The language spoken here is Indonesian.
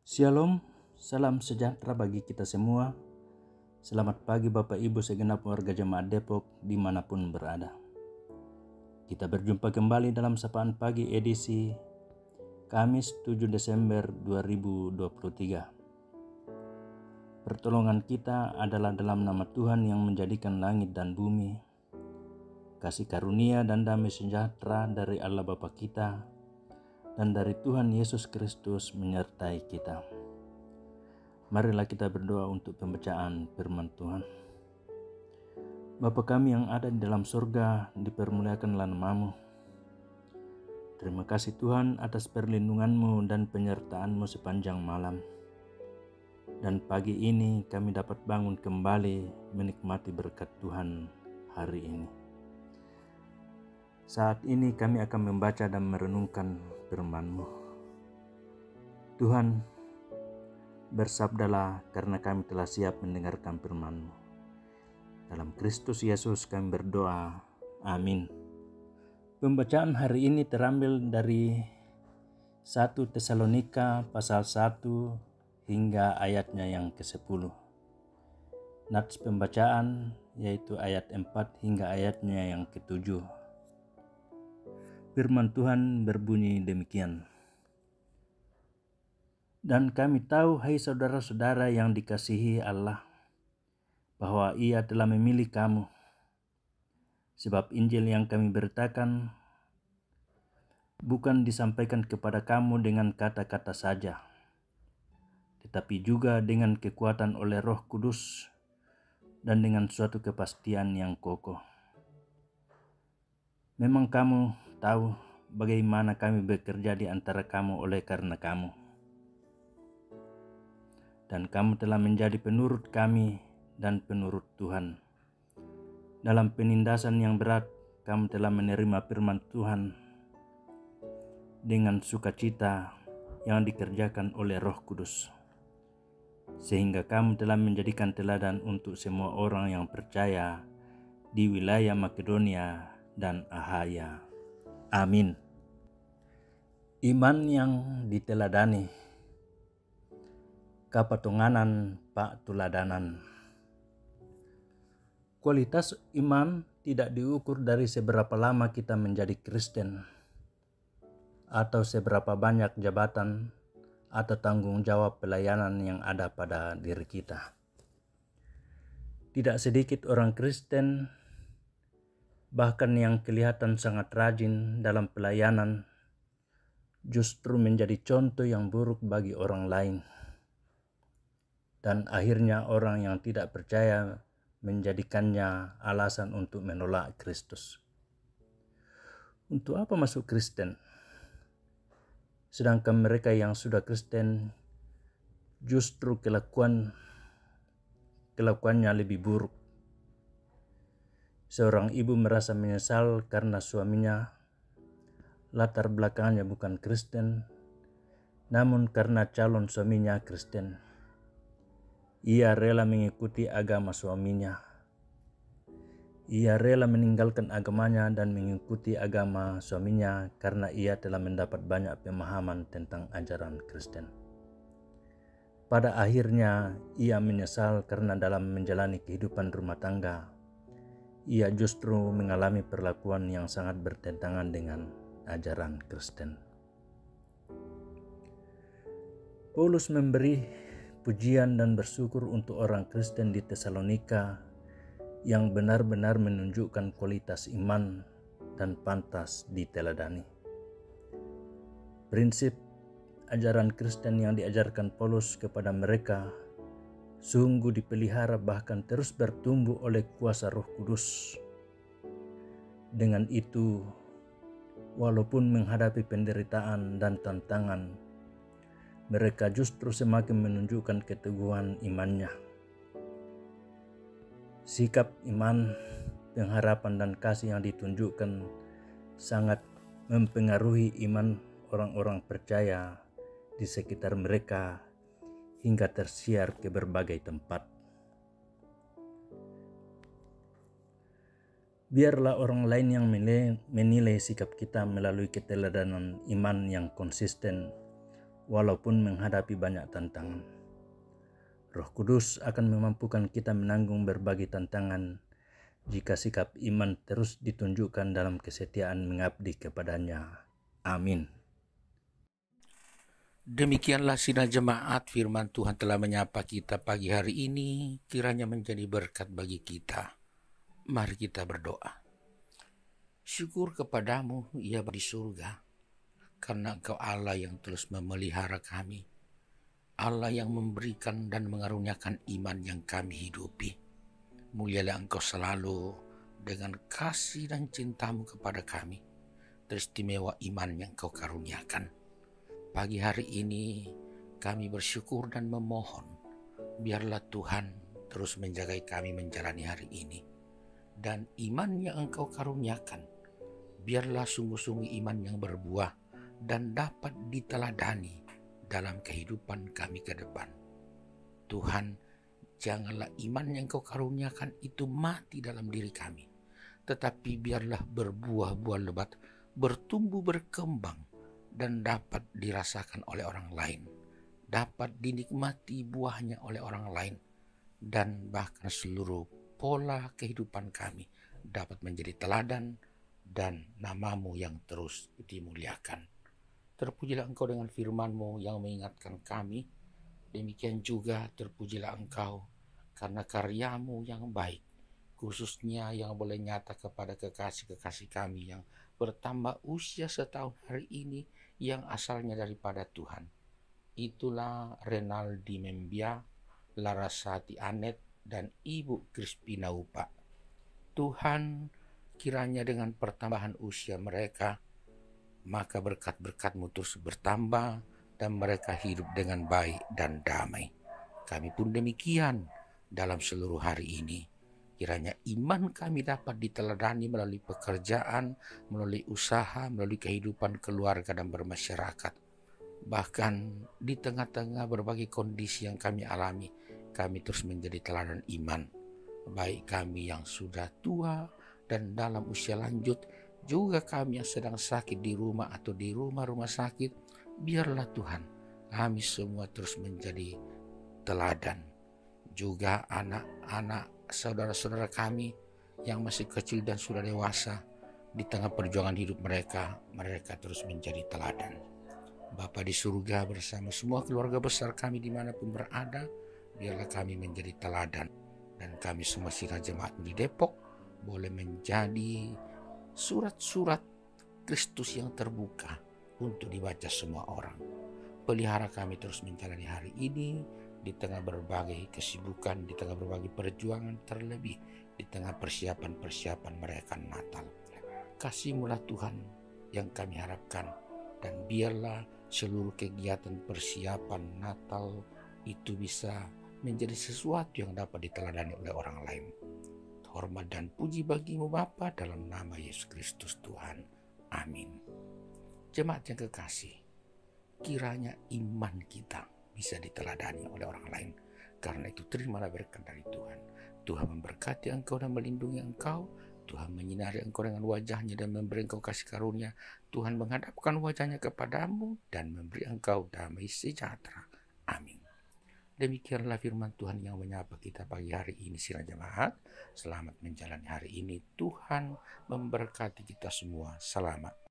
Shalom, salam sejahtera bagi kita semua. Selamat pagi Bapak Ibu segenap warga Jemaat Depok dimanapun berada. Kita berjumpa kembali dalam Sapaan Pagi edisi Kamis 7 Desember 2023. Pertolongan kita adalah dalam nama Tuhan yang menjadikan langit dan bumi. Kasih karunia dan damai sejahtera dari Allah Bapa kita dan dari Tuhan Yesus Kristus menyertai kita. Marilah kita berdoa untuk pembacaan firman Tuhan. Bapa kami yang ada di dalam surga, dipermuliakanlah nama-Mu. Terima kasih Tuhan atas perlindungan-Mu dan penyertaan-Mu sepanjang malam. Dan pagi ini kami dapat bangun kembali menikmati berkat Tuhan hari ini. Saat ini kami akan membaca dan merenungkan firman-Mu. Tuhan, bersabdalah karena kami telah siap mendengarkan firman-Mu. Dalam Kristus Yesus kami berdoa. Amin. Pembacaan hari ini terambil dari 1 Tesalonika pasal 1 hingga ayatnya yang ke-10. Nats pembacaan yaitu ayat 4 hingga ayatnya yang ke-7. Firman Tuhan berbunyi demikian. Dan kami tahu, hai saudara-saudara yang dikasihi Allah, bahwa Ia telah memilih kamu. Sebab Injil yang kami beritakan bukan disampaikan kepada kamu dengan kata-kata saja, tetapi juga dengan kekuatan oleh Roh Kudus dan dengan suatu kepastian yang kokoh. Memang kamu tahu bagaimana kami bekerja di antara kamu oleh karena kamu. Dan kamu telah menjadi penurut kami dan penurut Tuhan. Dalam penindasan yang berat, kamu telah menerima firman Tuhan dengan sukacita yang dikerjakan oleh Roh Kudus. Sehingga kamu telah menjadikan teladan untuk semua orang yang percaya di wilayah Makedonia dan Ahaya. Amin. Iman yang diteladani. Kapatunganan Pak Tuladanan. Kualitas iman tidak diukur dari seberapa lama kita menjadi Kristen atau seberapa banyak jabatan atau tanggung jawab pelayanan yang ada pada diri kita. Tidak sedikit orang Kristen, bahkan yang kelihatan sangat rajin dalam pelayanan, justru menjadi contoh yang buruk bagi orang lain. Dan akhirnya orang yang tidak percaya menjadikannya alasan untuk menolak Kristus. Untuk apa masuk Kristen? Sedangkan mereka yang sudah Kristen justru kelakuannya lebih buruk. Seorang ibu merasa menyesal karena suaminya latar belakangnya bukan Kristen, namun karena calon suaminya Kristen, ia rela mengikuti agama suaminya. Ia rela meninggalkan agamanya dan mengikuti agama suaminya karena ia telah mendapat banyak pemahaman tentang ajaran Kristen. Pada akhirnya, ia menyesal karena dalam menjalani kehidupan rumah tangga, ia justru mengalami perlakuan yang sangat bertentangan dengan ajaran Kristen. Paulus memberi pujian dan bersyukur untuk orang Kristen di Tesalonika yang benar-benar menunjukkan kualitas iman dan pantas diteladani. Prinsip ajaran Kristen yang diajarkan Paulus kepada mereka sungguh dipelihara bahkan terus bertumbuh oleh kuasa Roh Kudus. Dengan itu, walaupun menghadapi penderitaan dan tantangan, mereka justru semakin menunjukkan keteguhan imannya. Sikap iman, pengharapan dan kasih yang ditunjukkan sangat mempengaruhi iman orang-orang percaya di sekitar mereka hingga tersiar ke berbagai tempat. Biarlah orang lain yang menilai sikap kita melalui keteladanan iman yang konsisten walaupun menghadapi banyak tantangan. Roh Kudus akan memampukan kita menanggung berbagai tantangan jika sikap iman terus ditunjukkan dalam kesetiaan mengabdi kepadanya. Amin. Demikianlah sidang jemaat, firman Tuhan telah menyapa kita pagi hari ini, kiranya menjadi berkat bagi kita. Mari kita berdoa. Syukur kepadamu, ya Bapa di surga, karena Engkau Allah yang terus memelihara kami, Allah yang memberikan dan mengaruniakan iman yang kami hidupi. Mulialah Engkau selalu dengan kasih dan cintamu kepada kami, teristimewa iman yang Kau karuniakan. Pagi hari ini kami bersyukur dan memohon, biarlah Tuhan terus menjaga kami menjalani hari ini. Dan iman yang Engkau karuniakan, biarlah sungguh-sungguh iman yang berbuah dan dapat diteladani dalam kehidupan kami ke depan. Tuhan, janganlah iman yang Kau karuniakan itu mati dalam diri kami, tetapi biarlah berbuah-buah lebat, bertumbuh berkembang, dan dapat dirasakan oleh orang lain, dapat dinikmati buahnya oleh orang lain, dan bahkan seluruh pola kehidupan kami dapat menjadi teladan dan nama-Mu yang terus dimuliakan. Terpujilah Engkau dengan firman-Mu yang mengingatkan kami, demikian juga terpujilah Engkau karena karya-Mu yang baik, khususnya yang boleh nyata kepada kekasih-kekasih kami yang bertambah usia setahun hari ini, yang asalnya daripada Tuhan. Itulah Renaldi Membia, Larasati Anet, dan Ibu Crispina Upa. Tuhan, kiranya dengan pertambahan usia mereka, maka berkat-berkat-Mu terus bertambah dan mereka hidup dengan baik dan damai. Kami pun demikian dalam seluruh hari ini. Kiranya iman kami dapat diteladani melalui pekerjaan, melalui usaha, melalui kehidupan keluarga dan bermasyarakat. Bahkan di tengah-tengah berbagai kondisi yang kami alami, kami terus menjadi teladan iman. Baik kami yang sudah tua dan dalam usia lanjut, juga kami yang sedang sakit di rumah atau di rumah-rumah sakit, biarlah Tuhan kami semua terus menjadi teladan. Juga anak-anak saudara-saudara kami yang masih kecil dan sudah dewasa, di tengah perjuangan hidup mereka terus menjadi teladan. Bapa di surga bersama semua keluarga besar kami dimanapun berada, biarlah kami menjadi teladan. Dan kami semua sidang jemaat di Depok boleh menjadi surat-surat Kristus yang terbuka untuk dibaca semua orang. Pelihara kami terus menjalani hari ini, di tengah berbagai kesibukan, di tengah berbagai perjuangan, terlebih di tengah persiapan-persiapan merayakan Natal. Kasih-Mulah Tuhan yang kami harapkan, dan biarlah seluruh kegiatan persiapan Natal itu bisa menjadi sesuatu yang dapat diteladani oleh orang lain. Hormat dan puji bagi-Mu Bapa, dalam nama Yesus Kristus Tuhan. Amin. Jemaat yang kekasih, kiranya iman kita bisa diteladani oleh orang lain. Karena itu terimalah berkat dari Tuhan. Tuhan memberkati engkau dan melindungi engkau. Tuhan menyinari engkau dengan wajahnya dan memberi engkau kasih karunia. Tuhan menghadapkan wajahnya kepadamu dan memberi engkau damai sejahtera. Amin. Demikianlah firman Tuhan yang menyapa kita pagi hari ini, sidang jemaat. Selamat menjalani hari ini. Tuhan memberkati kita semua. Selamat